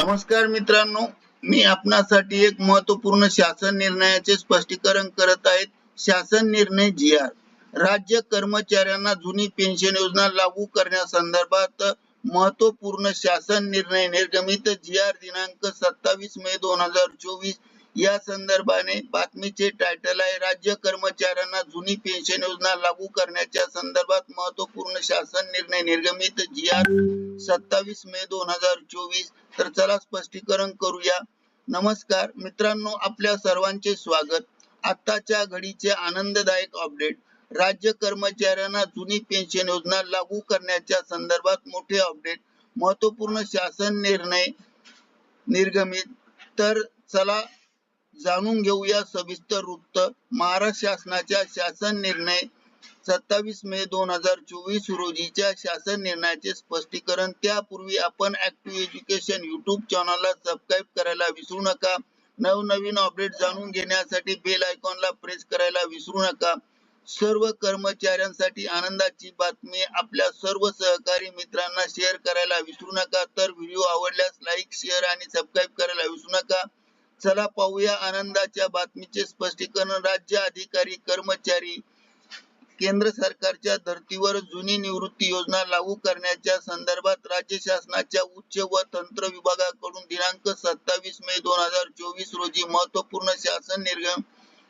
नमस्कार मित्रांनो, मी आपणासाठी एक महत्वपूर्ण शासन निर्णयाचे स्पष्टीकरण करत आहे. शासन निर्णय राज्य कर्मचाऱ्यांना जुनी पेन्शन योजना लागू करण्यासंदर्भात महत्वपूर्ण शासन निर्णय निर्गमित दिनांक 27 मे 2024 या संदर्भाने बातमीचे टायटल आहे. राज्य कर्मचाऱ्यांना जुनी पेन्शन योजना लागू करण्याच्या संदर्भात महत्वपूर्ण शासन निर्णय निर्गमित 27 मे 2024. तर चला स्पष्टीकरण करूया. नमस्कार मित्रांनो, आपल्या सर्वांचे स्वागत. आताच्या घडीचे आनंददायक अपडेट. राज्य कर्मचाऱ्यांना जुनी पेन्शन योजना लागू करण्याच्या संदर्भात मोठे अपडेट, महत्वपूर्ण शासन निर्णय निर्गमित. तर चला जाणून घेऊया सविस्तर वृत्त. महाराष्ट्र शासनाच्या शासन निर्णय 27 मे 2024 रोजीच्या शासन निर्णयाचे स्पष्टीकरण. त्यापूर्वी आपण ऍक्टिव्ह एज्युकेशन युट्यूब चॅनलला सबस्क्राईब करायला विसरू नका. नवनवीन अपडेट जाणून घेण्यासाठी बेल आयकॉनला प्रेस करायला विसरू नका. सर्व कर्मचाऱ्यांसाठी आनंदाची बातमी. आपल्या सर्व सहकारी मित्रांना शेअर करायला विसरू नका. तर व्हिडिओ आवडल्यास लाईक, शेअर आणि सबस्क्राईब करायला विसरू नका. चला पाहूया आनंदाच्या बातमीचे स्पष्टीकरण. राज्य अधिकारी कर्मचारी केंद्र सरकारच्या धर्तीवर जुनी निवृत्ती योजना लागू करण्याच्या संदर्भात राज्य शासनाच्या उच्च व तंत्र विभागाकडून दिनांक 27 मे 2024 रोजी महत्वपूर्ण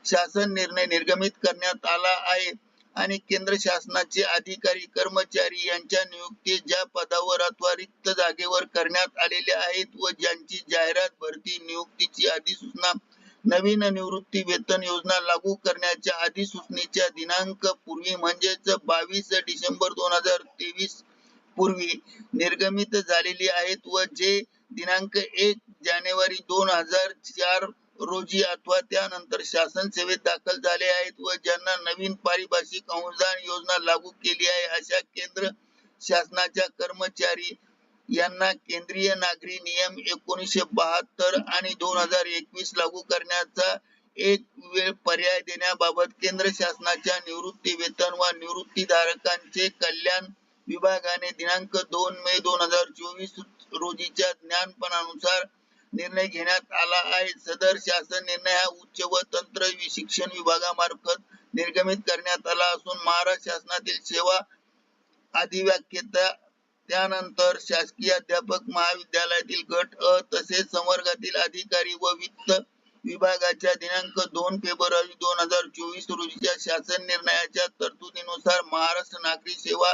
शासन निर्णय निर्गमित करण्यात आला आहे आणि केंद्र शासनाचे अधिकारी कर्मचारी यांच्या नियुक्ती ज्या पदावर अथवा रिक्त जागेवर करण्यात आलेल्या आहेत व ज्यांची जाहिरात, भरती, नियुक्तीची अधिसूचना, नवीन निवृत्ती वेतन योजना लागू करण्याच्या अधिसूचनेच्या दिनांक पूर्वी म्हणजेच 22 डिसेंबर 2023 पूर्वी निर्गमित झालेली आहेत व जे दिनांक 1 जानेवारी 2004 रोजी अथवा त्यानंतर शासन सेवेत दाखल झाले आहेत व ज्यांना नवीन पारिभाषिक अनुदान योजना लागू केली आहे अशा केंद्र शासनाच्या कर्मचारी यांना केंद्रीय नागरी नियम 1972 आणि 2021 लागू करण्याचा एक वेळ पर्याय देण्याबाबत केंद्र शासनाच्या निवृत्ती वेतन व निवृत्तीधारकांचे कल्याण विभागाने दिनांक 2 मे 2024 रोजीच्या ज्ञापनानुसार निर्णय घेण्यात आला आहे. सदर शासन निर्णय हा उच्च व तंत्र शिक्षण विभागामार्फत निर्गमित करण्यात आला असून महाराष्ट्र शासनातील सेवा अधिव्याख्याता, त्यानंतर शासकीय अध्यापक महाविद्यालयातील गट अ तसेच संवर्गातील अधिकारी व वित्त विभागाच्या दिनांक 2 फेब्रुवारी 2024 रोजीच्या शासन निर्णयाच्या तरतुदीनुसार महाराष्ट्र नागरी सेवा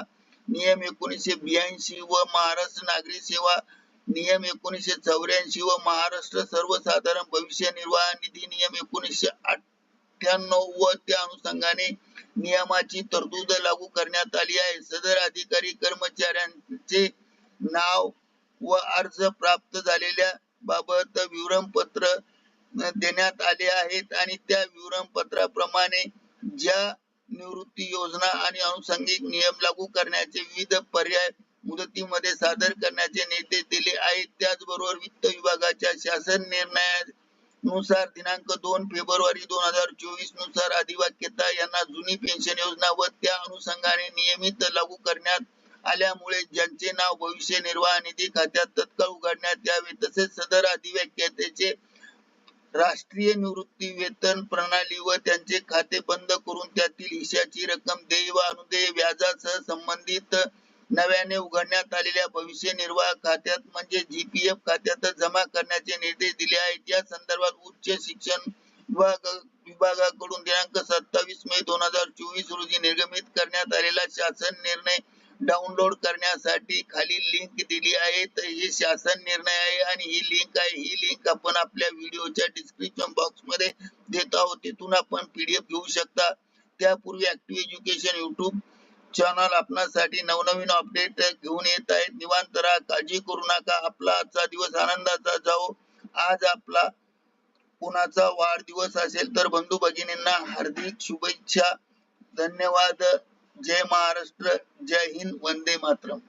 नियम 1982 व महाराष्ट्र नागरी सेवा नियम 1984 व महाराष्ट्र सर्वसाधारण भविष्य निर्वाह निधी नियम 1998 व त्या अनुषंगाने नियमाची तरतूद लागू करण्यात आली आहे. सदर अधिकारी कर्मचाऱ्यांचे नाव व अर्ज प्राप्त झालेल्या बाबत विवरणपत्र देण्यात आले आहेत आणि त्या विवरणपत्राप्रमाणे ज्या निवृत्ती योजना आणि अनुषंगिक नियम लागू करण्याचे विविध पर्याय मुदतीमध्ये सादर करण्याचे निर्देश दिले आहेत. त्याचबरोबर वित्त विभागाच्या शासन निर्णयानुसार दिनांक 2 फेब्रुवारी 2024 नुसार अधिव्याख्याता यांना जुनी पेन्शन योजना व त्या अनुषंगाने नियमित लागू करण्यात आल्यामुळे ज्यांचे नाव भविष्य निर्वाह निधी खात्यात तत्काळ उघडण्यात यावे तसेच सदर अधिव्याख्यात्याचे राष्ट्रीय निवृत्ती वेतन प्रणाली व त्यांचे खाते बंद करून त्यातील हिश्श्याची रक्कम देय व अनुदेय व्याजासह संबंधित नव्याने उघडण्यात आलेल्या भविष्य निर्वाह खात्यात म्हणजे जीपीएफ खात्यात जमा करण्याचे निर्देश दिले आहेत. या संदर्भात उच्च शिक्षण विभागाकडून दिनांक 27 मे 2024 रोजी निर्गमित करण्यात आलेला शासन निर्णय डाउनलोड करण्यासाठी खाली लिंक दिली आहे. तर हे शासन निर्णय आहे आणि ही लिंक आहे. ही लिंक आपण आपल्या व्हिडिओच्या डिस्क्रिप्शन बॉक्स मध्ये देत आहोत. तिथून आपण पीडीएफ घेऊ शकता. त्यापूर्वी ऍक्टिव्ह एज्युकेशन युट्यूब चॅनल आपणासाठी नवनवीन अपडेट घेऊन येत आहेत. निवांत राहा, काळजी करू नका. आपला आजचा दिवस आनंदाचा जाओ. आज आपला कुणाचा वाढदिवस असेल तर बंधू भगिनींना हार्दिक शुभेच्छा. धन्यवाद. जय महाराष्ट्र, जय हिंद, वंदे मातरम.